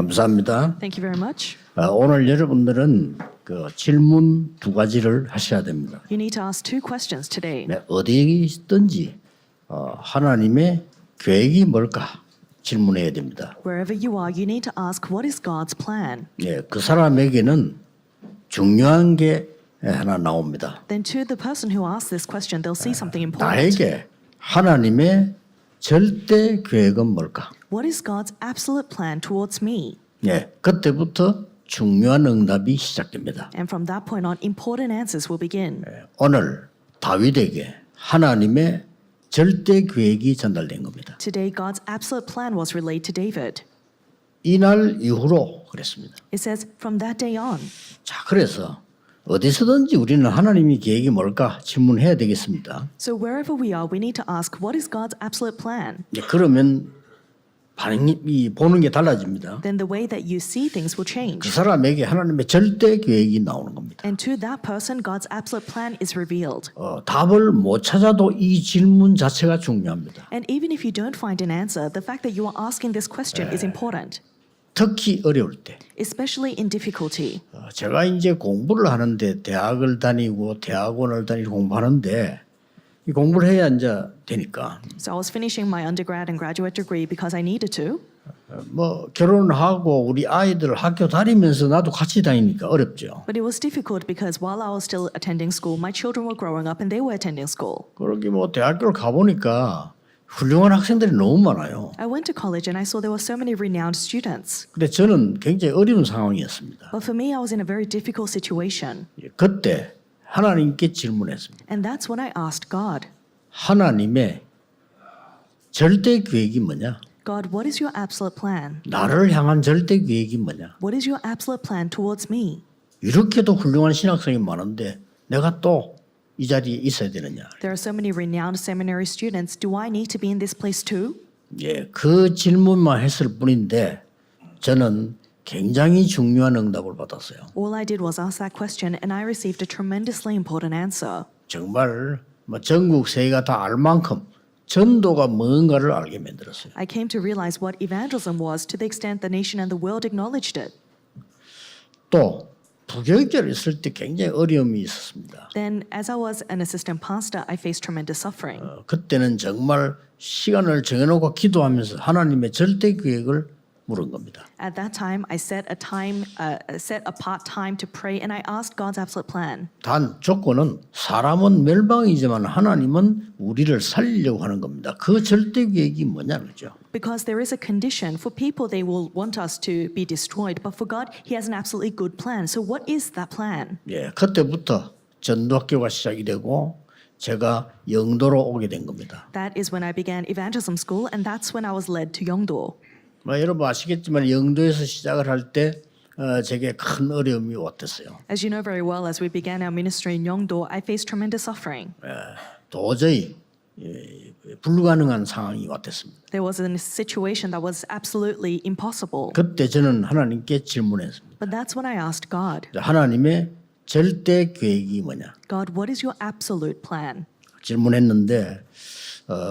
감사합니다. Thank you very much. 오늘 여러분들은 그 질문 두 가지를 하셔야 됩니다. You need to ask two questions today. 네, 어디에 있든지 하나님의 계획이 뭘까 질문해야 됩니다. Wherever you are, you need to ask what is God's plan. 네, 그 사람에게는 중요한 게 하나 나옵니다. Then to the person who asks this question, they'll see something important. 나에게 하나님의 절대 계획은 뭘까? What is God's absolute plan towards me? 네, 그때부터 중요한 응답이 시작됩니다. And from that point on, important answers will begin. 오늘 다윗에게 하나님의 절대 계획이 전달된 겁니다. Today, God's absolute plan was relayed to David. 이날 이후로 그랬습니다. It says, from that day on. 자, 그래서 어디서든지 우리는 하나님의 계획이 뭘까 질문해야 되겠습니다. So wherever we are, we need to ask, what is God's absolute plan? 그러면 반응이 보는 게 달라집니다. Then the way that you see things will 그 change. 사람에게 하나님의 절대 계획이 나오는 겁니다. And to that person, God's absolute plan is revealed. 답을 못 찾아도 이 질문 자체가 중요합니다. And even if you don't find an answer, the fact that you are asking this question is important, 특히 어려울 때. especially in difficulty. 제가 이제 공부를 하는데 대학을 다니고 대학원을 다니고 공부하는데 이 공부를 해야 이제 되니까 So I was finishing my undergrad and graduate degree because I needed to. 뭐 결혼하고 우리 아이들 학교 다니면서 나도 같이 다니니까 어렵죠. But it was difficult because while I was still attending school, my children were growing up and they were attending school. 그렇게 뭐 대학교를 가보니까 훌륭한 학생들이 너무 많아요. I went to college and I saw there were so many renowned students. 근데 저는 굉장히 어려운 상황이었습니다. But for me, I was in a very difficult situation. 그때 하나님께 질문했습니다. And that's when I asked God, 하나님의 절대 계획이 뭐냐? God, what is your absolute plan? 나를 향한 절대 계획이 뭐냐? What is your absolute plan towards me? 이렇게도 훌륭한 신학생이 많은데 내가 또 이 자리에 있어야 되느냐? There are so many renowned seminary students. Do I need to be in this place too? 그 질문만 했을 뿐인데 저는 굉장히 중요한 응답을 받았어요. All I did was ask that question and I received a tremendously important answer. 정말 뭐 전국 세계가 다 알 만큼 전도가 뭔가를 알게 만들었어요. I came to realize what evangelism was to the extent the nation and the world acknowledged it. 또 부교육자로 있을 때 굉장히 어려움이 있었습니다. Then, as I was an assistant pastor, I faced tremendous suffering. 그때는 정말 시간을 정해놓고 기도하면서 하나님의 절대 계획을 물은 겁니다. At that time, I set apart time to pray, and I asked God's absolute plan. 단 조건은 사람은 멸망이지만 하나님은 우리를 살리려고 하는 겁니다. 그 절대 계획이 뭐냐는 거죠. Because there is a condition for people; they will want us to be destroyed, but for God, He has an absolutely good plan. So, what is that plan? 그때부터 전도학교가 시작이 되고 제가 영도로 오게 된 겁니다. That is when I began evangelism school, and that's when I was led to Yeongdo. 여러분 아시겠지만 영도에서 시작을 할 때 제게 큰 어려움이 왔었어요. As you know very well, as we began our ministry in Yeongdo, I faced tremendous suffering. 도저히 불가능한 상황이 왔었습니다. There was a situation that was absolutely impossible. 그때 저는 하나님께 질문했습니다. But that's when I asked God, 하나님의 절대 계획이 뭐냐? God, what is your absolute plan? 질문했는데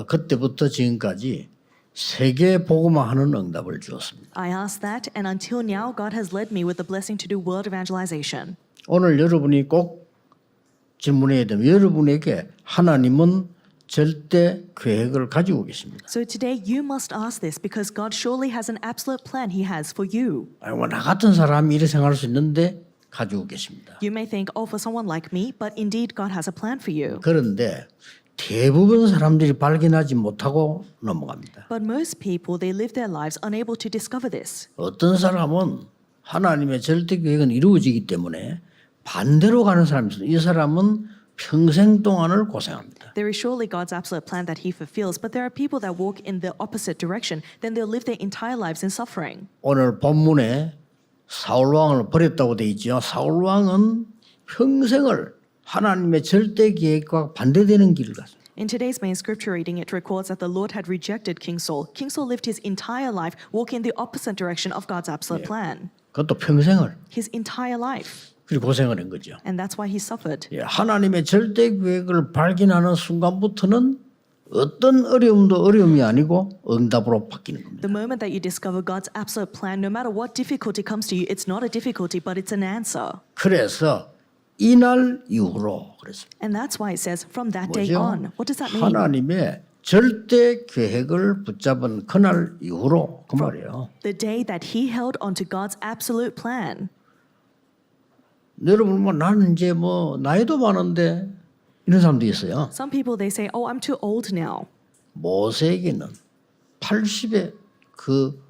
그때부터 지금까지 세계 복음화하는 응답을 주었습니다. I asked that, and until now, God has led me with the blessing to do world evangelization. 오늘 여러분이 꼭 질문해야 되면 여러분에게 하나님은 절대 계획을 가지고 계십니다. So today, you must ask this because God surely has an absolute plan He has for you. 나 같은 사람이 이렇게 생각할 수 있는데 가지고 계십니다. You may think, oh, for someone like me, but indeed, God has a plan for you. 그런데 대부분 사람들이 발견하지 못하고 넘어갑니다. But most people, they live their lives unable to discover this. 어떤 사람은 하나님의 절대 계획은 이루어지기 때문에 반대로 가는 사람이 있어요. 이 사람은 평생 동안을 고생합니다. There is surely God's absolute plan that He fulfills, but there are people that walk in the opposite direction. Then they'll live their entire lives in suffering. 오늘 본문에 사울 왕을 버렸다고 돼 있죠. 사울 왕은 평생을 하나님의 절대 계획과 반대되는 길을 갔어요. In today's main scripture reading, it records that the Lord had rejected King Saul. King Saul lived his entire life walking in the opposite direction of God's absolute plan. 그것도 평생을. His entire life. 그리고 고생을 한 거죠. And that's why he suffered. 하나님의 절대 계획을 발견하는 순간부터는 어떤 어려움도 어려움이 아니고 응답으로 바뀌는 겁니다. The moment that you discover God's absolute plan, no matter what difficulty comes to you, it's not a difficulty, but it's an answer. 그래서 이날 이후로 그랬습니다. And that's why it says, from that day 뭐죠? on. What does that mean? 하나님의 절대 계획을 붙잡은 그날 이후로 그 말이에요. The day that he held onto God's absolute plan. 여러분 뭐 나는 이제 뭐 나이도 많은데 이런 사람도 있어요. Some people, they say, oh, I'm too old now. 모세에게는 80의 그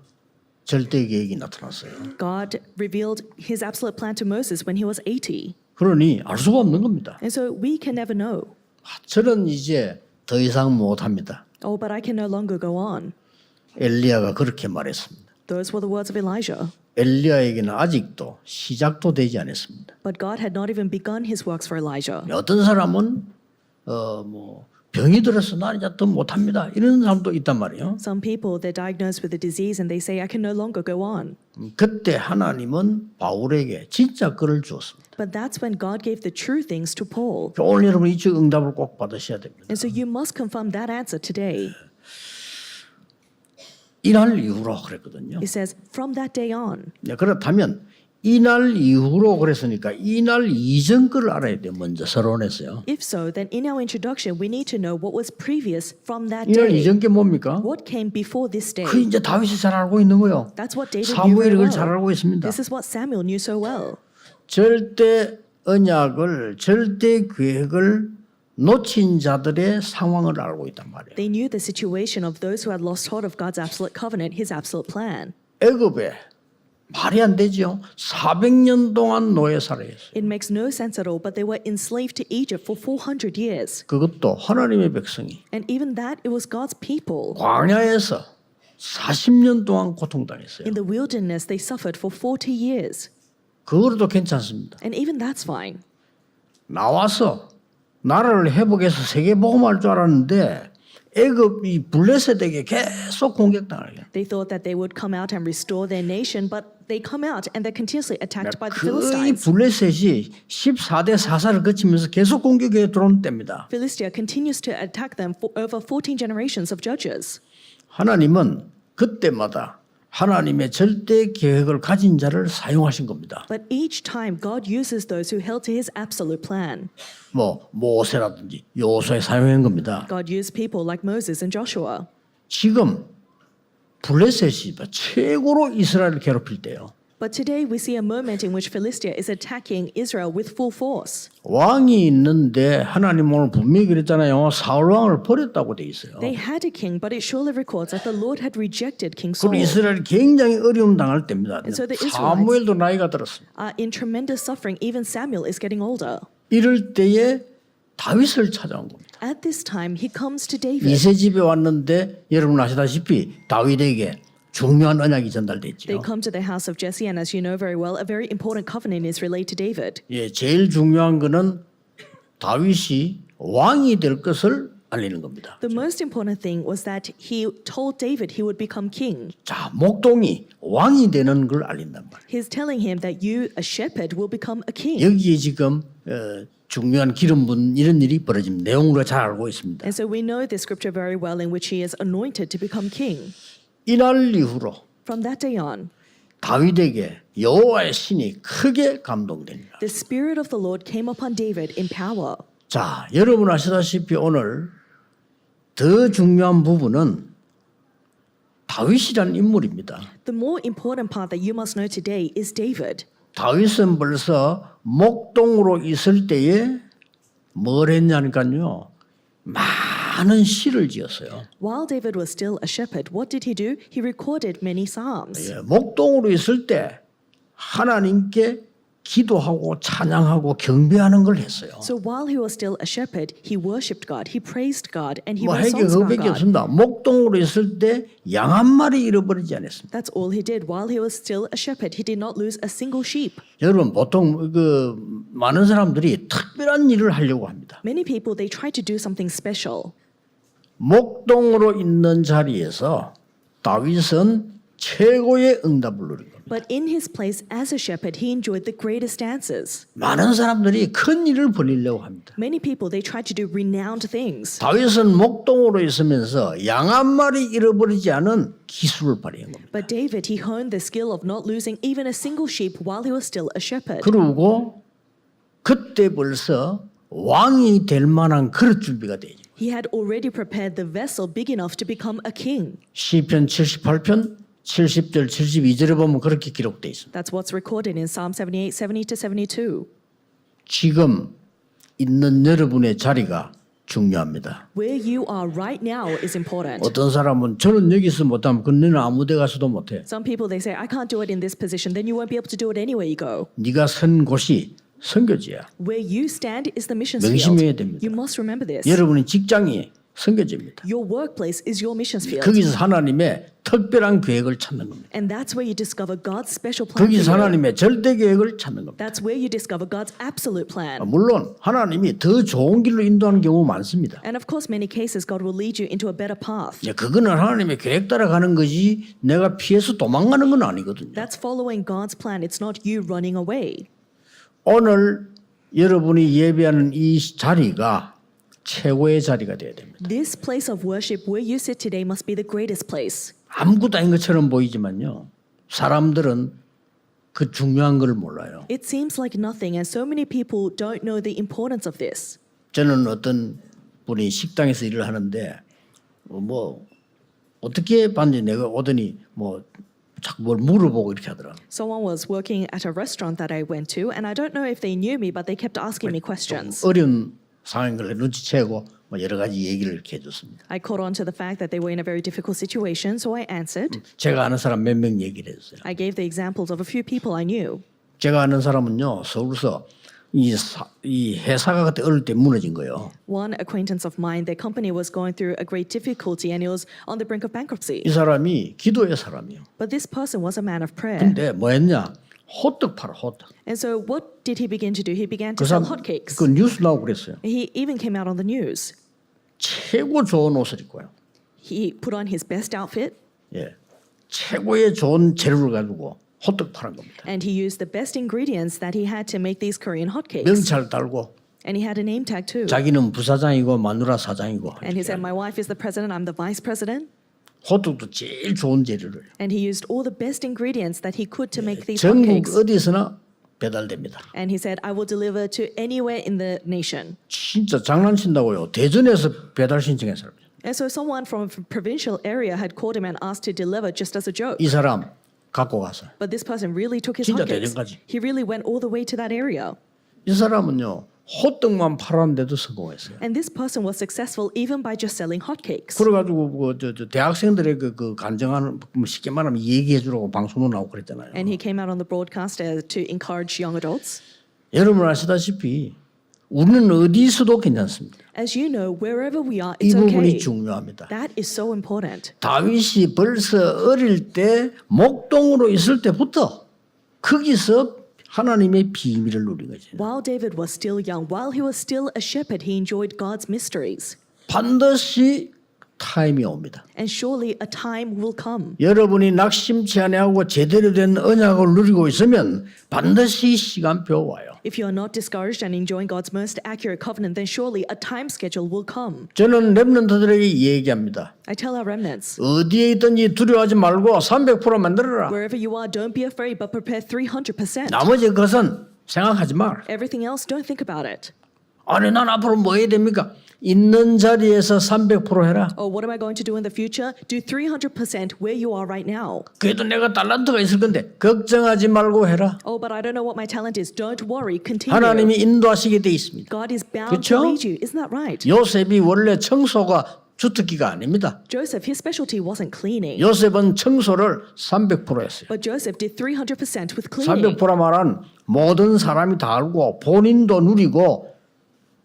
절대 계획이 나타났어요. God revealed his absolute plan to Moses when he was 80. 그러니 알 수가 없는 겁니다. And so we can never know. 저는 이제 더 이상 못합니다. Oh, but I can no longer go on. 엘리야가 그렇게 말했습니다. Those were the words of Elijah. 엘리야에게는 아직도 시작도 되지 않았습니다. But God had not even begun his works for Elijah. 어떤 사람은 뭐 병이 들어서 나 이제 더 못합니다. 이런 사람도 있단 말이에요. Some people, they're diagnosed with a disease and they say, I can no longer go on. 그때 하나님은 바울에게 진짜 글을 주었습니다. But that's when God gave the true things to Paul. 오늘 여러분 이 응답을 꼭 받으셔야 됩니다. And so you must confirm that answer today. 이날 이후로 그랬거든요. It says, from that day on. 네, 그렇다면 이날 이후로 그랬으니까 이날 이전 거를 알아야 돼요. 먼저 서론에서요. If so, then in our introduction, we need to know what was previous from that 이날 day. 이전 게 뭡니까? What came before this day? 그 이제 다윗이 잘 알고 있는 거요. That's what David knew 사무엘이 very 그걸 잘 well. 알고 있습니다. This is what Samuel knew so well. 절대 언약을 절대 계획을 놓친 자들의 상황을 알고 있단 말이에요. They knew the situation of those who had lost hold of God's absolute covenant, his absolute plan. 애굽에 말이 안 되죠. 400년 동안 노예 살아야 했어요. It makes no sense at all, but they were enslaved to Egypt for 400 years. 그것도 하나님의 백성이 And even that, it was God's people. 광야에서 40년 동안 고통당했어요. In the wilderness, they suffered for 40 years. 그거로도 괜찮습니다. And even that's fine. 나와서 나라를 회복해서 세계 복음할 줄 알았는데 애굽이 블레셋에게 계속 공격당하게. They thought that they would come out and restore their nation, but they come out and they're continuously attacked by the 그 Philistines. 블레셋이 14대 사사를 거치면서 계속 공격해 들어온 때입니다. Philistia continues to attack them for over 14 generations of judges. 하나님은 그때마다 하나님의 절대 계획을 가진 자를 사용하신 겁니다. But each time God uses those who held to his absolute plan. 뭐 모세라든지 여호수아에 사용한 겁니다. God used people like Moses and Joshua. 지금 블레셋이 최고로 이스라엘을 괴롭힐 때요. But today we see a moment in which Philistia is attacking Israel with full force. 왕이 있는데 하나님 오늘 분명히 그랬잖아요. 사울 왕을 버렸다고 돼 있어요. They had a king, but it surely records that the Lord had rejected King Saul. 그리고 이스라엘이 굉장히 어려움 당할 때입니다. so the Israelites- 사무엘도 나이가 들었습니다. Are in tremendous suffering. Even Samuel is getting older. 이럴 때에 다윗을 찾아온 겁니다. At this time, he comes to David. 이세 집에 왔는데 여러분 아시다시피 다윗에게 중요한 언약이 전달됐죠. They come to the house of Jesse, and as you know very well, a very important covenant is relayed to David. 예, 제일 중요한 거는 다윗이 왕이 될 것을 알리는 겁니다. The most important thing was that he told David he would become king. 자, 목동이 왕이 되는 걸 알린단 말이에요. He's telling him that you, a shepherd, will become a king. 여기에 지금 중요한 기름 분 이런 일이 벌어진 내용으로 잘 알고 있습니다. And so we know this scripture very well in which he is anointed to become king. 이날 이후로 From that day on, 다윗에게 여호와의 신이 크게 감동됩니다. the Spirit of the Lord came upon David in power. 자, 여러분 아시다시피 오늘 더 중요한 부분은 다윗이라는 인물입니다. The more important part that you must know today is David. 다윗은 벌써 목동으로 있을 때에 뭘 했냐니까요. 많은 시를 지었어요. While David was still a shepherd, what did he do? He recorded many psalms. 예, 목동으로 있을 때 하나님께 기도하고 찬양하고 경배하는 걸 했어요. So while he was still a shepherd, he worshipped God, he praised God, and he 뭐 wrote 해게 songs about 그거밖에 God. 없습니다. 목동으로 있을 때 양 한 마리 잃어버리지 않았습니다. That's all he did. While he was still a shepherd, he did not lose a single sheep. 여러분 보통 그 많은 사람들이 특별한 일을 하려고 합니다. Many people, they try to do something special. 목동으로 있는 자리에서 다윗은 최고의 응답을 누린 겁니다. But in his place as a shepherd, he enjoyed the greatest answers. 많은 사람들이 큰 일을 벌이려고 합니다. Many people, they tried to do renowned things. 다윗은 목동으로 있으면서 양 한 마리 잃어버리지 않은 기술을 발휘한 겁니다. But David, he honed the skill of not losing even a single sheep while he was still a shepherd. 그리고 그때 벌써 왕이 될 만한 그릇 준비가 되죠. He had already prepared the vessel big enough to become a king. 시편 78편 70절 72절에 보면 그렇게 기록되어 있습니다. That's what's recorded in Psalm 78, 70 to 72. 지금 있는 여러분의 자리가 중요합니다. Where you are right now is important. 어떤 사람은 저는 여기서 못하면 그는 아무 데 가서도 못해. Some people, they say, I can't do it in this position, then you won't be able to do it anywhere you go. 네가 선 곳이 선교지야. Where you stand is the mission 명심해야 field. 됩니다. You must remember this. 여러분의 직장이 선교지입니다. Your workplace is your mission field. 거기서 하나님의 특별한 계획을 찾는 겁니다. And that's where you discover God's special plan for 거기서 you. 하나님의 절대 계획을 찾는 겁니다. That's where you discover God's absolute plan. 물론 하나님이 더 좋은 길로 인도하는 경우 많습니다. And of course, many cases, God will lead you into a better path. 그거는 하나님의 계획 따라 가는 거지 내가 피해서 도망가는 건 아니거든요. That's following God's plan. It's not you running away. 오늘 여러분이 예배하는 이 자리가 최고의 자리가 되어야 됩니다. This place of worship where you sit today must be the greatest place. 아무것도 아닌 것처럼 보이지만요. 사람들은 그 중요한 걸 몰라요. It seems like nothing, and so many people don't know the importance of this. 저는 어떤 분이 식당에서 일을 하는데 뭐 어떻게 봤는지 내가 오더니 뭐 자꾸 뭘 물어보고 이렇게 하더라. Someone was working at a restaurant that I went to, and I don't know if they knew me, but they kept asking me questions. 어려운 상황인 걸 눈치채고 뭐 여러 가지 얘기를 이렇게 해줬습니다. I caught on to the fact that they were in a very difficult situation, so I answered. 제가 아는 사람 몇 명 얘기를 했어요. I gave the examples of a few people I knew. 제가 아는 사람은요 서울서 이 회사가 그때 어릴 때 무너진 거예요. One acquaintance of mine, their company was going through a great difficulty, and it was on the brink of bankruptcy. 이 사람이 기도의 사람이에요. But this person was a man of prayer. 근데 뭐 했냐? 호떡 팔아 호떡. And so what did he begin to do? He began to 그 sell 사람 hotcakes. 그 뉴스 나오고 그랬어요. He even came out on the news. 최고 좋은 옷을 입고요. He put on his best outfit, 예, 최고의 좋은 재료를 가지고 호떡 파는 겁니다. and he used the best ingredients that he had to make these Korean hotcakes. 명찰 달고 And he had a name tag too. 자기는 부사장이고 마누라 사장이고. And he said, my wife is the president, I'm the vice president. 호떡도 제일 좋은 재료를. And he used all the best ingredients that he could to make these 전국 hotcakes. 어디서나 배달됩니다. And he said, I will deliver to anywhere in the nation. 진짜 장난친다고요. 대전에서 배달 신청한 사람. And so someone from a provincial area had called him and asked to deliver just as a joke. 이 사람 갖고 가서. But this person really took his 진짜 hotcakes. 대전까지. He really went all the way to that area. 이 사람은요. 호떡만 팔았는데도 성공했어요. And this person was successful even by just selling hotcakes. 그래가지고 저 대학생들의 그 간증하는 뭐 쉽게 말하면 얘기해 주라고 방송도 나오고 그랬잖아요. And he came out on the broadcast to encourage young adults. 여러분 아시다시피 우리는 어디서도 괜찮습니다. As you know, wherever we are, 이 it's 부분이 okay. 중요합니다. That is so important. 다윗이 벌써 어릴 때 목동으로 있을 때부터 거기서 하나님의 비밀을 누린 거죠. While David was still young, while he was still a shepherd, he enjoyed God's mysteries. 반드시 타임이 옵니다. And surely a time will come. 여러분이 낙심치 아니하고 제대로 된 언약을 누리고 있으면 반드시 시간표 와요. If you are not discouraged and enjoying God's most accurate covenant, then surely a time schedule will come. 저는 렘넌트들에게 얘기합니다. I tell our remnants, 어디에 있든지 두려워하지 말고 300% 만들어라. wherever you are, don't be afraid, but prepare 300%. 나머지 것은 생각하지 마. Everything else, don't think about it. 아니 난 앞으로 뭐 해야 됩니까? 있는 자리에서 300% 해라. Oh, what am I going to do in the future? Do 300% where you are right now. 그래도 내가 달란트가 있을 건데 걱정하지 말고 해라. Oh, but I don't know what my talent is. Don't worry, continue. 하나님이 인도하시게 돼 있습니다. God is bound 그쵸? to lead you. Isn't that right? 요셉이 원래 청소가 주특기가 아닙니다. Joseph, his specialty wasn't cleaning. 요셉은 청소를 300% 했어요. But Joseph did 300% with cleaning. 300% 말은 모든 사람이 다 알고 본인도 누리고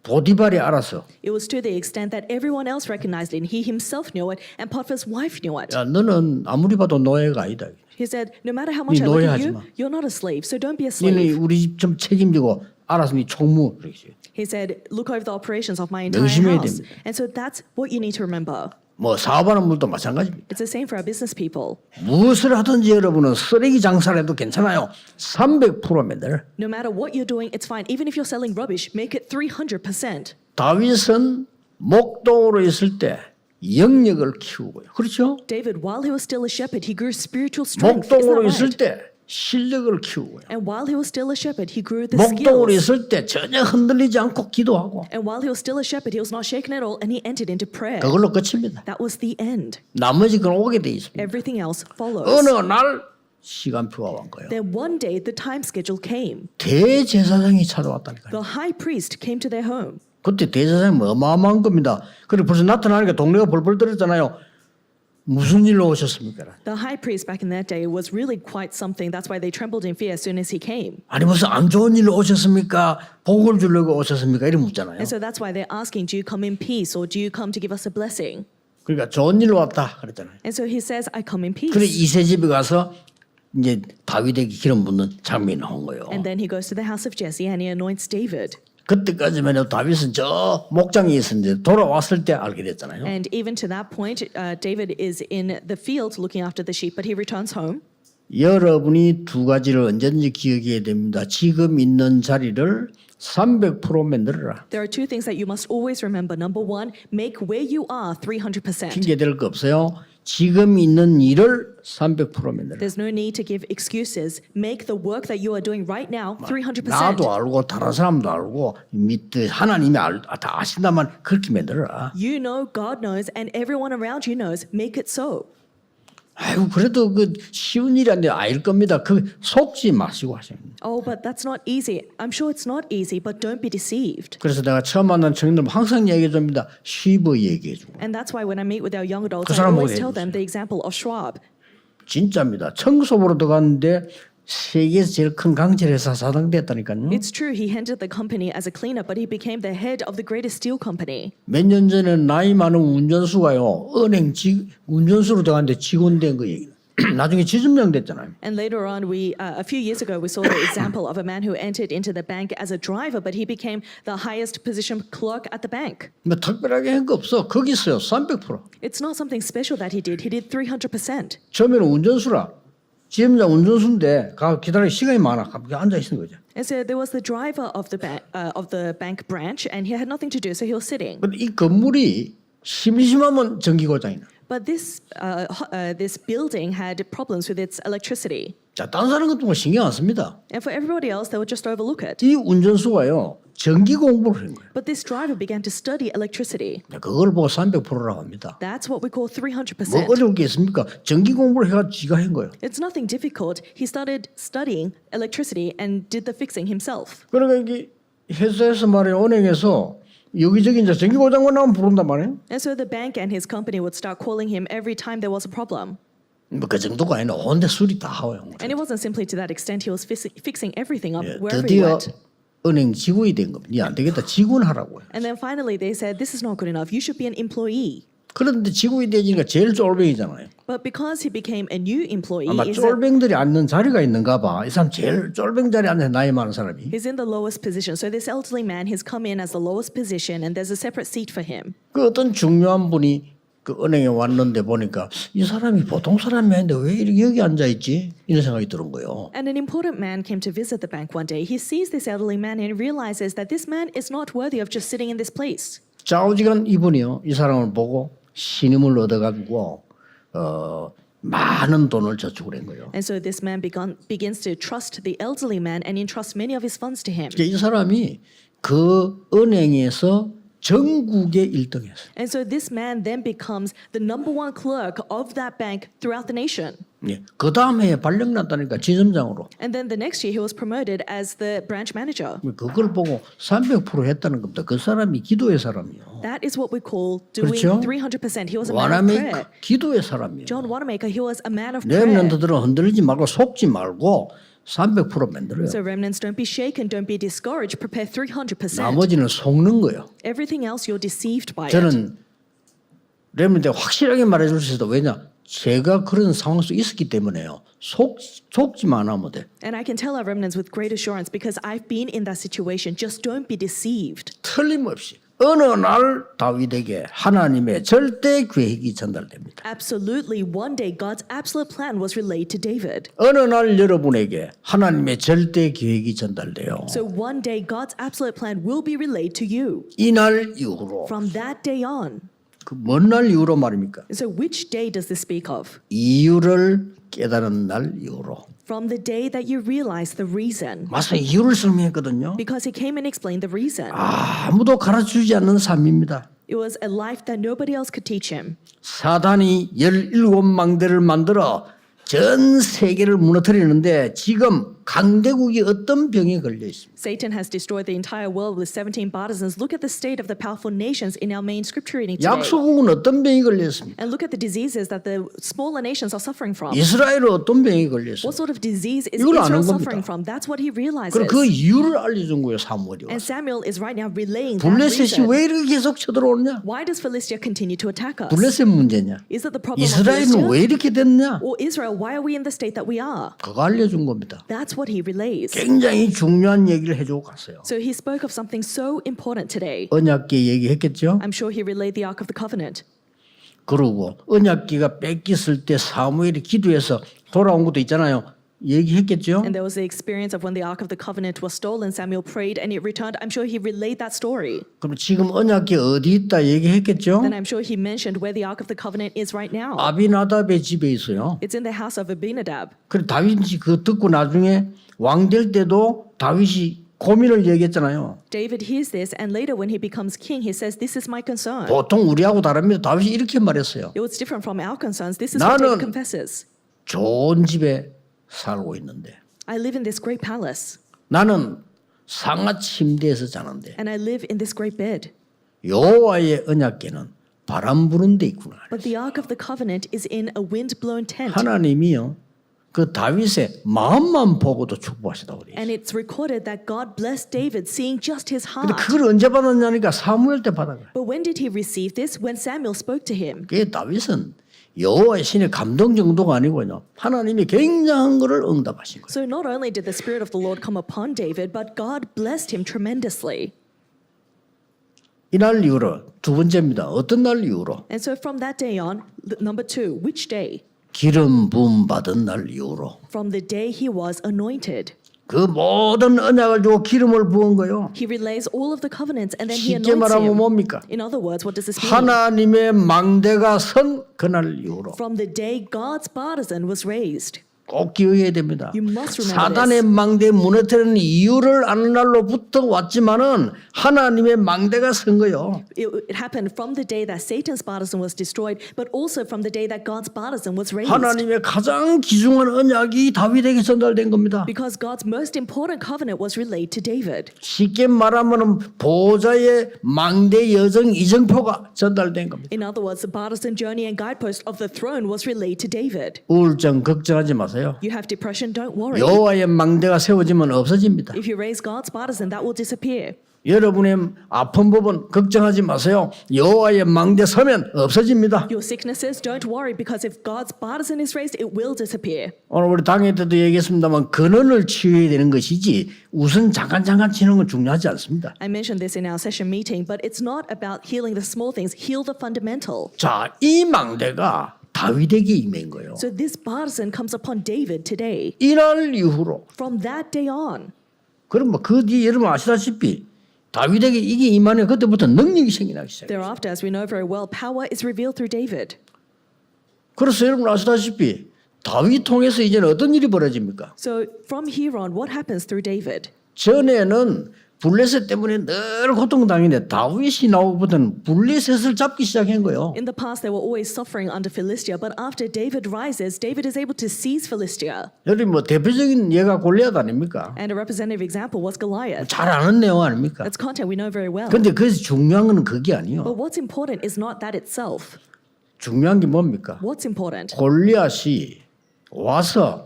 보디발이 알았어. It was to the extent that everyone else recognized it, and he himself knew it, and Potiphar's wife knew it. 야 너는 아무리 봐도 노예가 아니다. He said, no matter how much 네 I look at 노예하지 you, 마. you're not a slave, so don't be a 너는 slave. 우리 집 좀 책임지고 알아서 네 총무. 그러지. He said, look over the operations of my entire 명심해야 house. 됩니다. And so that's what you need to remember. 뭐 사업하는 분도 마찬가지입니다. It's the same for our business people. 무엇을 하든지 여러분은 쓰레기 장사를 해도 괜찮아요. 300%면 돼. No matter what you're doing, it's fine. Even if you're selling rubbish, make it 300%. 다윗은 목동으로 있을 때 영역을 키우고요. 그렇죠? David, while he was still a shepherd, he grew spiritual strength. Isn't 목동으로 that 있을 right? 때 실력을 키우고요. And while he was still a shepherd, he grew the 목동으로 skills. 있을 때 전혀 흔들리지 않고 기도하고 And while he was still a shepherd, he was not shaken at all, and he entered into prayer. 그걸로 끝입니다. That was the end. 나머지 건 오게 돼 있습니다. Everything else follows. 어느 날 시간표가 온 거예요. Then one day, the time schedule came. 대제사장이 찾아왔다니까요. The high priest came to their home. 그때 대제사장이 어마어마한 겁니다. 그리고 벌써 나타나니까 동네가 벌벌 떨었잖아요. 무슨 일로 오셨습니까? The high priest back in that day was really quite something. That's why they trembled in fear as soon as he came. 아니 무슨 안 좋은 일로 오셨습니까? 복을 주려고 오셨습니까? 이렇게 묻잖아요. And so that's why they're asking, do you come in peace or do you come to give us a blessing? 그러니까 좋은 일로 왔다 그랬잖아요. And so he says, I come in peace. 그래 이세 집에 가서 이제 다윗에게 기름 붓는 장면이 나온 거예요. And then he goes to the house of Jesse and he anoints David. 그때까지만 다윗은 저 목장에 있었는데 돌아왔을 때 알게 됐잖아요. And even to that point, David is in the field looking after the sheep, but he returns home. 여러분이 두 가지를 언제든지 기억해야 됩니다. 지금 있는 자리를 300% 만들어라. There are two things that you must always remember. Number one, make where you are 300%. 핑계 댈 거 없어요. 지금 있는 일을 300% 만들어라. There's no need to give excuses. Make the work that you are doing right now 300%. 나도 알고 다른 사람도 알고 밑에 하나님이 다 아신다만 그렇게 만들어라. You know, God knows, and everyone around you knows. Make it so. 아이고 그래도 그 쉬운 일이 아닌데 알 겁니다. 그 속지 마시고 하시는. Oh, but that's not easy. I'm sure it's not easy, but don't be deceived. 그래서 내가 처음 만난 청년들 항상 얘기해 줍니다. 쉬버 얘기해 주고. And that's why when I meet with our young adults, 그 I 사람 always 보고 tell them the example of Schwab. 진짜입니다. 청소부로 들어갔는데 세계에서 제일 큰 강철 회사 사장 됐다니까요. It's true, he entered the company as a cleaner, but he became the head of the greatest steel company. 몇 년 전에 나이 많은 운전수가요. 은행 운전수로 들어갔는데 직원 된 거 얘기는. 나중에 지점장 됐잖아요. And later on, a few years ago, we saw the example of a man who entered into the bank as a driver, but he became the highest position clerk at the bank. 뭐 특별하게 한 거 없어. 거기 있어요. 300%. It's not something special that he did 300%. 처음에는 운전수라. 지점장 운전수인데 가 기다릴 시간이 많아. 가만히 앉아 있는 거죠. And so there was the driver of the bank branch, and he had nothing to do, so he was sitting. 근데 이 건물이 심심하면 전기 고장이 나. But this building had problems with its electricity. 자, 다른 사람 같은 거 신경 안 씁니다. And for everybody else, they would just overlook it. 이 운전수가요. 전기 공부를 한 거예요. But this driver began to study electricity. 그걸 보고 300%라고 합니다. That's what we call 뭐 300%. 어려울 게 있습니까? 전기 공부를 해가 지가 한 거예요. It's nothing difficult. He started studying electricity and did the fixing himself. 그러니까 이게 회사에서 말이에요. 은행에서 여기저기 이제 전기 고장만 나면 부른단 말이에요. And so the bank and his company would start calling him every time there was a problem. 뭐 그 정도가 아니라 온데 수리 다 하고요. And it wasn't simply to that extent. He was fixing everything up 예, wherever he 드디어 went. 은행 직원이 된 겁니다. 안 되겠다. 직원 하라고요. And then finally they said, this is not good enough. You should be an employee. 그런데 직원이 되니까 제일 쫄병이잖아요. But because he became a new employee, 아마 쫄병들이 앉는 자리가 있는가 봐. 이 사람 제일 쫄병 자리에 앉는 나이 많은 사람이. he's in the lowest position. So this elderly man has come in as the lowest position, and there's a separate seat for him. 그 어떤 중요한 분이 그 은행에 왔는데 보니까 이 사람이 보통 사람이 아닌데 왜 이렇게 여기 앉아 있지? 이런 생각이 드는 거예요. And an important man came to visit the bank one day. He sees this elderly man and realizes that this man is not worthy of just sitting in this place. 좌우지간 이분이요. 이 사람을 보고 신임을 얻어가지고 많은 돈을 저축을 한 거예요. And so this man begins to trust the elderly man and entrusts many of his funds to him. 이 사람이 그 은행에서 전국에 1등했어요. And so this man then becomes the number one clerk of that bank throughout the nation. 예. 그 다음에 발령났다니까 지점장으로. And then the next year he was promoted as the branch manager. 그걸 보고 300% 했다는 겁니다. 그 사람이 기도의 사람이요. That is what we call doing 그렇죠? 300%. He was a man of prayer. 와나메이커 기도의 사람이에요. John Wanamaker, he was a man of prayer. 렘넌트들은 흔들리지 말고 속지 말고 300% 만들어요. So remnants, don't be shaken, don't be discouraged. Prepare 300%. 나머지는 속는 거예요. Everything else you're deceived by it. 저는 렘넌트 확실하게 말해줄 수 있어요. 왜냐? 제가 그런 상황 속에 있었기 때문에요. 속지만 않으면 돼. And I can tell our remnants with great assurance because I've been in that situation. Just don't be deceived. 틀림없이 어느 날 다윗에게 하나님의 절대 계획이 전달됩니다. Absolutely, one day God's absolute plan was relayed to David. 어느 날 여러분에게 하나님의 절대 계획이 전달돼요. So one day God's absolute plan will be relayed to you. 이날 이후로 From that day on. 그 먼 날 이후로 말입니까? So which day does this speak of? 이유를 깨달은 날 이후로. From the day that you realize the reason. 맞아 이유를 설명했거든요. Because he came and explained the reason. 아무도 가르쳐주지 않는 삶입니다. It was a life that nobody else could teach him. 사단이 17망대를 만들어 전 세계를 무너뜨리는데 지금 강대국이 어떤 병에 걸려 있습니다. Satan has destroyed the entire world with 17 partisans. Look at the state of the powerful nations in our main scripture reading today. 약소국은 어떤 병이 걸려 있습니까? And look at the diseases that the smaller nations are suffering from. 이스라엘은 어떤 병이 걸려 있습니까? What sort of disease is 이걸 아는 Israel 겁니다. suffering from? That's what he realizes. 그럼 그 이유를 알려준 거예요 사무엘이. And Samuel is right now relaying that 블레셋이 reason. 왜 이렇게 계속 쳐들어오느냐? Why does Philistia continue to attack us? 블레셋 문제냐? Is it the problem of 이스라엘은 Philistia? 왜 이렇게 됐냐? Or Israel, why are we in the state that we are? 그거 알려준 겁니다. That's what he relays. 굉장히 중요한 얘기를 해주고 갔어요. So he spoke of something so important today. 언약궤 얘기했겠죠? I'm sure he relayed the Ark of the Covenant. 그러고 언약궤가 뺏겼을 때 사무엘이 기도해서 돌아온 것도 있잖아요. 얘기했겠죠? And there was the experience of when the Ark of the Covenant was stolen, Samuel prayed and it returned. I'm sure he relayed that story. 그럼 지금 언약궤 어디 있다 얘기했겠죠? Then I'm sure he mentioned where the Ark of the Covenant is right now. 아비나답의 집에 있어요. It's in the house of Abinadab. 그래 다윗이 그거 듣고 나중에 왕 될 때도 다윗이 고민을 얘기했잖아요. David hears this and later when he becomes king, he says, this is my concern. 보통 우리하고 다릅니다. 다윗이 이렇게 말했어요. It was different from our concerns. This is what 나는- David confesses. 좋은 집에 살고 있는데 I live in this great palace 나는 상하 침대에서 자는데 and I live in this great bed. 여호와의 언약궤는 바람 부는 데 있구나. But the Ark of the Covenant is in a wind-blown tent. 하나님이요 그 다윗의 마음만 보고도 축복하시다고 그래요. And it's recorded that God blessed David seeing just his 근데 heart. 그걸 언제 받았냐니까 사무엘 때 받은 거예요. But when did he receive this? When Samuel spoke to him. 그게 다윗은 여호와의 신의 감동 정도가 아니고요. 하나님이 굉장한 것을 응답하신 거예요. So not only did the Spirit of the Lord come upon David, but God blessed him tremendously. 이날 이후로 두 번째입니다. 어떤 날 이후로? And so from that day on, number two, which day? 기름 부음 받은 날 이후로 From the day he was anointed. 그 모든 언약을 주고 기름을 부은 거예요. He relays all of the covenants and then he 쉽게 anoints 말하면 him. 뭡니까? In other words, what does this mean? 하나님의 망대가 선 그날 이후로 From the day God's partisan was raised. 꼭 기억해야 됩니다. You must remember 사단의 망대 무너뜨리는 이유를 아는 날로부터 왔지만은 하나님의 망대가 선 거예요. It happened from the day that Satan's partisan was destroyed, but also from the day that God's partisan was raised. 하나님의 가장 귀중한 언약이 다윗에게 전달된 겁니다. Because God's most important covenant was relayed to David. 쉽게 말하면 보좌의 망대 여정 이정표가 전달된 겁니다. In other words, the partisan journey and guidepost of the throne was relayed to David. 우울증 걱정하지 마세요. You have depression, don't worry. 여호와의 망대가 세워지면 없어집니다. If you raise God's partisan, that will disappear. 여러분의 아픈 부분 걱정하지 마세요. 여호와의 망대 서면 없어집니다. Your sicknesses, don't worry, because if God's partisan is raised, it will disappear. 오늘 우리 당회 때도 얘기했습니다만 근원을 치유해야 되는 것이지 우선 잠깐 치는 건 중요하지 않습니다. I mentioned this in our session meeting, but it's not about healing the small things, heal the fundamental. 자, 이 망대가 다윗에게 임한 거예요. So this partisan comes upon David today. 이날 이후로 From that day on, 그럼 뭐 그 뒤에 여러분 아시다시피 다윗에게 이게 임하네 그때부터 능력이 생겨나기 시작해요. thereafter, as we know very well, power is revealed through David. 그래서 여러분 아시다시피 다윗 통해서 이제는 어떤 일이 벌어집니까? So from here on, what happens through David? 전에는 블레셋 때문에 늘 고통당했는데 다윗이 나오고부터는 블레셋을 잡기 시작한 거예요. In the past, they were always suffering under Philistia, but after David rises, David is able to seize Philistia. 여러분 뭐 대표적인 예가 골리앗 아닙니까? And a representative example was Goliath. 잘 아는 내용 아닙니까? That's content we know very well. 근데 그래서 중요한 건 그게 아니에요. But what's important is not that itself. 중요한 게 뭡니까? What's important? 골리앗이 와서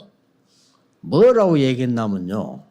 뭐라고 얘기했냐면요.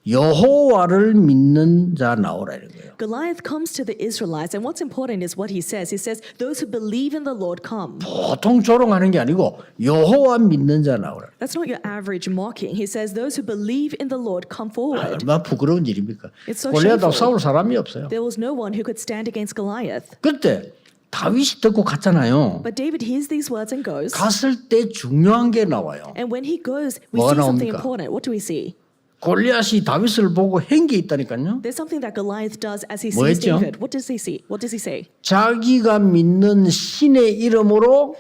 여호와를 믿는 자 나오라 이런 거예요. Goliath comes to the Israelites, and what's important is what he says. He says, those who believe in the Lord come. 보통 조롱하는 게 아니고 여호와 믿는 자 나오라. That's not your average mocking. He says, those who believe in the Lord come forward. 얼마나 부끄러운 일입니까? It's so 골리앗하고 shameful. 싸울 사람이 없어요. There was no one who could stand against Goliath. 그때 다윗이 듣고 갔잖아요. But David hears these words and goes. 갔을 때 중요한 게 나와요. And when he goes, we 뭐가 see something 나옵니까? important. What do we see? 골리앗이 다윗을 보고 한 게 있다니까요. There's something that Goliath does as he 뭐 sees 했죠? David. What does he see? What does he say? 자기가 믿는 신의 이름으로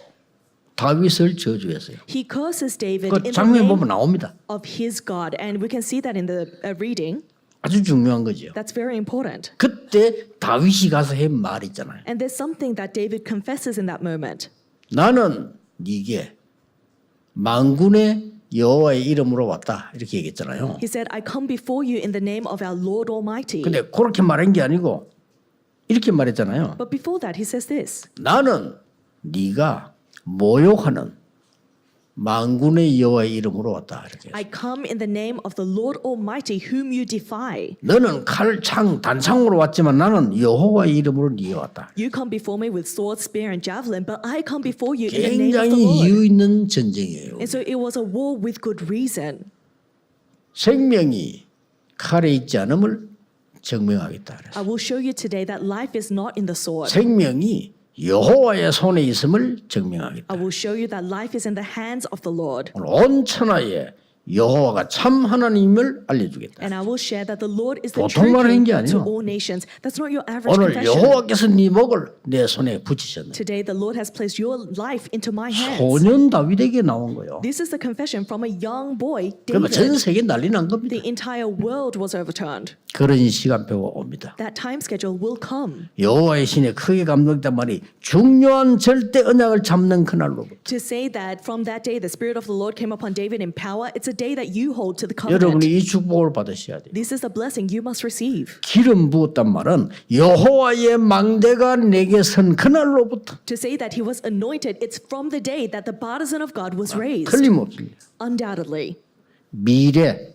다윗을 저주했어요. He curses David 그 in the 장면 name 보면 나옵니다. of his God. And we can see that in the reading. 아주 중요한 거죠. That's very important. 그때 다윗이 가서 한 말 있잖아요. And there's something that David confesses in that moment. 나는 네게 만군의 여호와의 이름으로 왔다 이렇게 얘기했잖아요. He said, I come before you in the name of our Lord Almighty. 근데 그렇게 말한 게 아니고 이렇게 말했잖아요. But before that, he says this. 나는 네가 모욕하는 만군의 여호와의 이름으로 왔다 이렇게. I come in the name of the Lord Almighty whom you defy. 너는 칼, 창, 단창으로 왔지만 나는 여호와의 이름으로 네게 왔다. You come before me with sword, spear, and javelin, but I come before you in the name of the 굉장히 Lord. 이유 있는 전쟁이에요. And so it was a war with good reason. 생명이 칼에 있지 않음을 증명하겠다. 그래서 I will show you today that life is not in the sword. 생명이 여호와의 손에 있음을 증명하겠다. I will show you that life is in the hands of the Lord. 오늘 온 천하에 여호와가 참 하나님을 알려주겠다. And I will share that the Lord is the 보통 true 말하는 게 King to 아니에요. all nations. That's not your average 오늘 confession. 여호와께서 네 목을 내 손에 붙이셨네. Today the Lord has placed your life into my hands. 소년 다윗에게 나온 거예요. This is the confession from a young boy, 그러면 전 David. 세계 난리 난 겁니다. The entire world was overturned. 그런 시간표가 옵니다. That time schedule will come. 여호와의 신에 크게 감동했단 말이 중요한 절대 언약을 잡는 그날로부터 To say that from that day the Spirit of the Lord came upon David in power, it's a day that you hold to the 여러분이 covenant. 이 축복을 받으셔야 돼요. This is a blessing you must receive. 기름 부었단 말은 여호와의 망대가 내게 선 그날로부터 To say that he was anointed, it's from the day that the partisan of God was raised. 틀림없습니다. Undoubtedly. 미래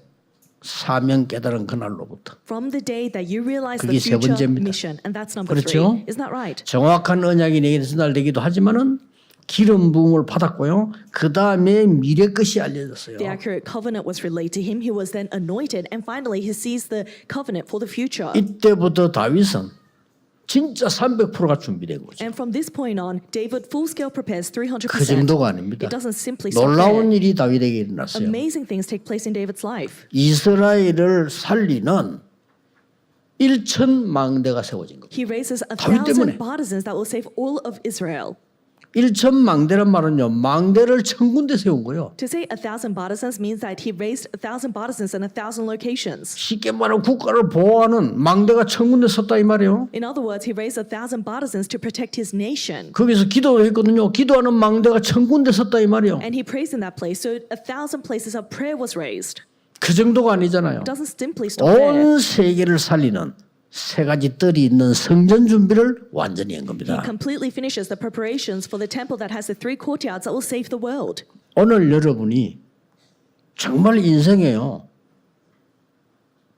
사명 깨달은 그날로부터 From the day that you realize 그게 the 세 future 번째입니다. mission. And that's number 그렇죠? 3. Isn't that right? 정확한 언약이 내게 전달되기도 하지만은 기름 부음을 받았고요. 그 다음에 미래 것이 알려졌어요. The accurate covenant was relayed to him. He was then anointed. And finally, he sees the covenant for the future. 이때부터 다윗은 진짜 300%가 준비된 거죠. And from this point on, David full scale prepares 300%. 그 정도가 아닙니다. It doesn't simply stop 놀라운 there. 일이 다윗에게 일어났어요. Amazing things take place in David's life. 이스라엘을 살리는 1천 망대가 세워진 겁니다. He raises 다윗 때문에. 1,000 partisans that will save all of Israel. 1천 망대란 말은요. 망대를 1,000군데 세운 거예요. To say 1,000 partisans means that he raised 1,000 partisans in 1,000 locations. 쉽게 말하면 국가를 보호하는 망대가 1,000군데 섰다 이 말이에요. In other words, he raised 1,000 partisans to protect his nation. 거기서 기도를 했거든요. 기도하는 망대가 1,000군데 섰다 이 말이에요. And he prays in that place. So 1,000 places of prayer was raised. 그 정도가 아니잖아요. It doesn't simply stop there. 온 세계를 살리는 세 가지 뜰이 있는 성전 준비를 완전히 한 He 겁니다. completely finishes the preparations for the temple that has the 3 courtyards that will save the world. 오늘 여러분이 정말 인생에요.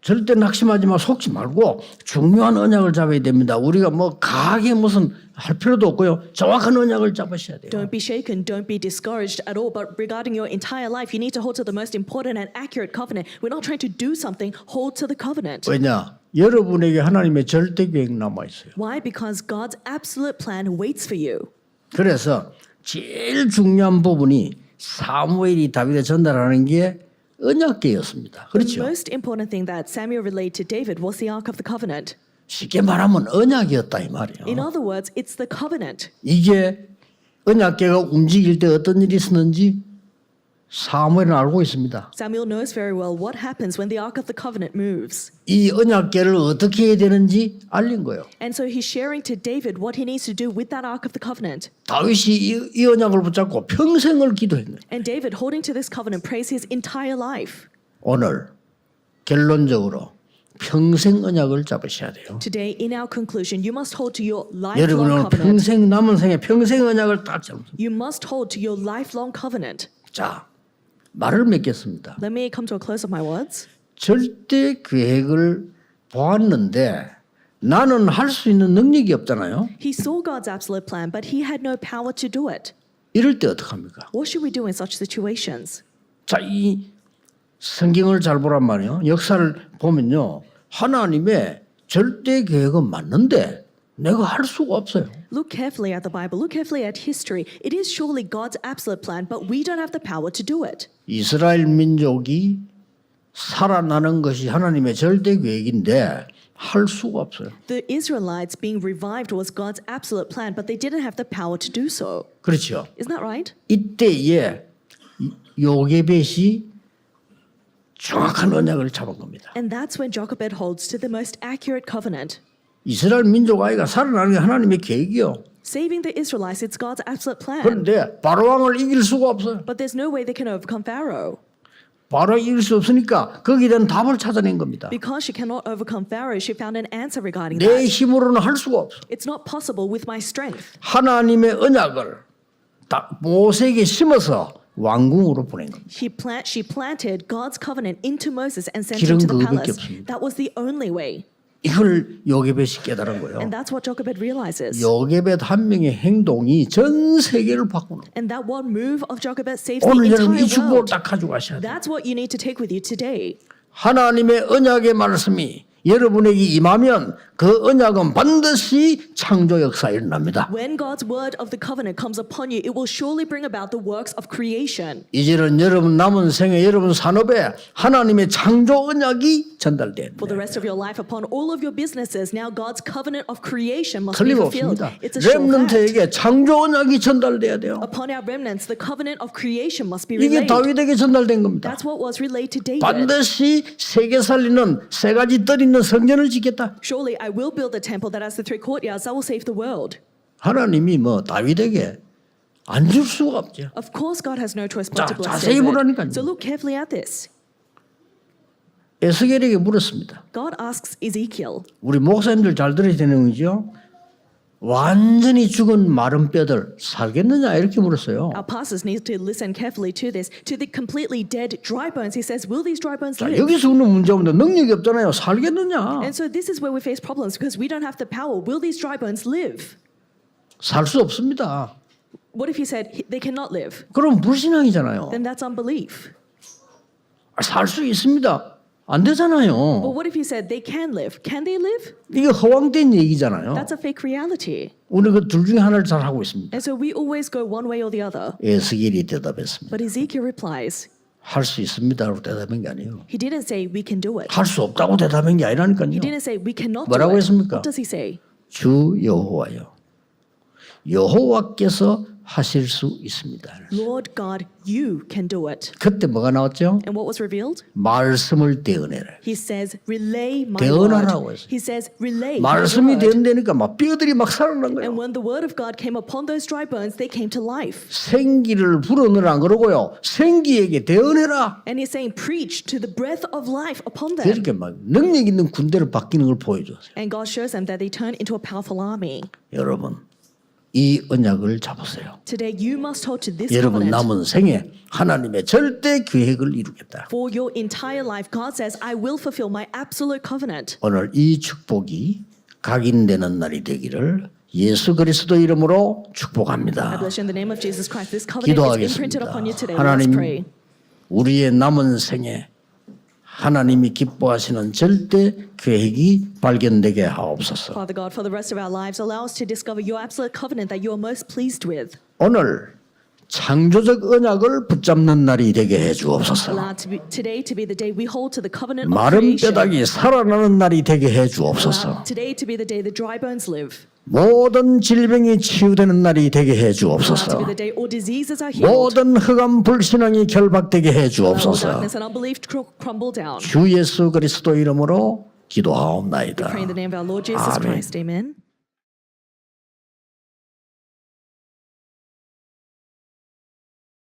절대 낙심하지 마, 속지 말고 중요한 언약을 잡아야 됩니다. 우리가 뭐 강하게 무슨 할 필요도 없고요. 정확한 언약을 잡으셔야 돼요. Don't be shaken, don't be discouraged at all. But regarding your entire life, you need to hold to the most important and accurate covenant. We're not trying to do something, hold to the covenant. 왜냐? 여러분에게 하나님의 절대 계획 남아 있어요. Why? Because God's absolute plan waits for you. 그래서 제일 중요한 부분이 사무엘이 다윗에 전달하는 게 언약궤였습니다. The 그렇죠? most important thing that Samuel relayed to David was the Ark of the Covenant. 쉽게 말하면 언약이었다 이 말이에요. In other words, it's the covenant. 이게 언약궤가 움직일 때 어떤 일이 있었는지 사무엘은 알고 있습니다. Samuel knows very well what happens when the Ark of the Covenant moves. 이 언약궤를 어떻게 해야 되는지 알린 거예요. And so he's sharing to David what he needs to do with that Ark of the Covenant. 다윗이 이 언약을 붙잡고 평생을 기도했네요. And David, holding to this covenant, prays his entire life. 오늘 결론적으로 평생 언약을 잡으셔야 돼요. Today, in our conclusion, you must hold to your 여러분 오늘 lifelong covenant. 평생 남은 생에 평생 언약을 딱 잡으세요. You must hold to your lifelong covenant. 자, 말을 맺겠습니다. Let me come to a close of my words. 절대 계획을 보았는데 나는 할 수 있는 능력이 없잖아요. He saw God's absolute plan, but he had no power to do it. 이럴 때 어떡합니까? What should we do in such situations? 자, 이 성경을 잘 보란 말이에요. 역사를 보면요. 하나님의 절대 계획은 맞는데 내가 할 수가 없어요. Look carefully at the Bible. Look carefully at history. It is surely God's absolute plan, but we don't have the power to do it. 이스라엘 민족이 살아나는 것이 하나님의 절대 계획인데 할 수가 없어요. The Israelites being revived was God's absolute plan, but they didn't have the power to do so. 그렇죠. Isn't that right? 이때에 요게벳이 정확한 언약을 잡은 겁니다. And that's when Jochebed holds to the most accurate covenant. 이스라엘 민족 아이가 살아나는 게 하나님의 계획이요. Saving the Israelites, it's God's absolute plan. 그런데 바로왕을 이길 수가 없어요. But there's no way they can overcome Pharaoh. 바로 이길 수 없으니까 거기에 대한 답을 찾아낸 겁니다. Because she cannot overcome Pharaoh, she found an answer regarding 내 that. 힘으로는 할 수가 없어. It's not possible with my strength. 하나님의 언약을 모세에게 심어서 왕궁으로 보낸 겁니다. She planted God's covenant into Moses and sent 길은 him to the 그거밖에 palace. 없습니다. That was the only way. 이걸 요게벳이 깨달은 거예요. And that's what Jochebed realizes. 요게벳 한 명의 행동이 전 세계를 바꾸는 거예요. And that one move of Jochebed saves the 오늘 여러분 이 entire 축복을 world. 딱 가져가셔야 돼요. That's what you need to take with you today. 하나님의 언약의 말씀이 여러분에게 임하면 그 언약은 반드시 창조 역사에 일어납니다. When God's word of the covenant comes upon you, it will surely bring about the works of creation. 이제는 여러분 남은 생에 여러분 산업에 하나님의 창조 언약이 전달됩니다. For the rest of your life, upon all of your businesses, now God's covenant of creation must be fulfilled. 틀림없습니다. It's a sure fact. 렘넌트에게 창조 언약이 전달돼야 돼요. Upon our remnants, the covenant of creation must be 이게 relayed. 다윗에게 전달된 겁니다. That's what was relayed to David. 반드시 세계 살리는 세 가지 뜰 있는 성전을 짓겠다. Surely I will build a temple that has the three courtyards that will save the world. 하나님이 뭐 다윗에게 안 줄 수가 없죠. Of course, God has no choice but 자, to bless 자세히 David. 보라니까요. So look carefully at this. 에스겔에게 물었습니다. God asks Ezekiel, 우리 목사님들 잘 들어야 되는 거죠. 완전히 죽은 마른 뼈들 살겠느냐 이렇게 물었어요. our pastors need to listen carefully to this. To the completely dead dry bones, he says, will these dry bones 자, live? 여기서 우리는 문제인데 능력이 없잖아요. 살겠느냐? And so this is where we face problems because we don't have the power. Will these dry bones live? 살 수 없습니다. What if he said they cannot live? 그럼 불신앙이잖아요. Then that's unbelief. 살 수 있습니다. 안 되잖아요. But what if he said they can live? Can they live? 이게 허황된 얘기잖아요. That's a fake reality. 우리 그 둘 중에 하나를 잘 하고 있습니다. And so we always go one way or the other. 에스겔이 대답했습니다. But Ezekiel replies, 할 수 있습니다라고 대답한 게 아니에요. he didn't say we can do it. 할 수 없다고 대답한 게 아니라니까요. He didn't say we cannot do 뭐라고 it. 했습니까? What does he say? 주 여호와여, 여호와께서 하실 수 있습니다. Lord God, you can do it. 그때 뭐가 나왔죠? And what was revealed? 말씀을 대언해라. He says, relay my 대언하라고 word. 했어요. He says, relay my 말씀이 word. 대언되니까 막 뼈들이 막 살아난 거예요. And when the word of God came upon those dry bones, they came to life. 생기를 불어넣으라 그러고요. 생기에게 대언해라. And he's saying, preach to the breath of life upon them. 이렇게 막 능력 있는 군대로 바뀌는 걸 보여줬어요. And God shows them that they turn into a powerful army. 여러분, 이 언약을 잡으세요. Today, you must hold to this 여러분 covenant. 남은 생에 하나님의 절대 계획을 이루겠다. For your entire life, God says, I will fulfill my absolute covenant. 오늘 이 축복이 각인되는 날이 되기를 예수 그리스도 이름으로 I 축복합니다. bless you in the name of Jesus Christ. This covenant is imprinted 기도하겠습니다. upon you today. Let's pray. 하나님, 우리의 남은 생에 하나님이 기뻐하시는 절대 계획이 발견되게 하옵소서. Father God, for the rest of our lives, allow us to discover your absolute covenant that you are most pleased with. 오늘 창조적 언약을 붙잡는 날이 되게 해 주옵소서. Allow today to be the day we hold to the covenant of 마른 creation. 뼈다귀 살아나는 날이 되게 해 Allow 주옵소서. today to be the day the dry bones live. 모든 질병이 치유되는 날이 되게 해 Allow to 주옵소서. be the day all diseases are healed. 모든 흑암 불신앙이 결박되게 해 Allow all 주옵소서. darkness and unbelief to crumble down. 주 예수 그리스도 이름으로 기도하옵나이다. Pray in the name of our Lord Jesus 아멘. Christ. Amen.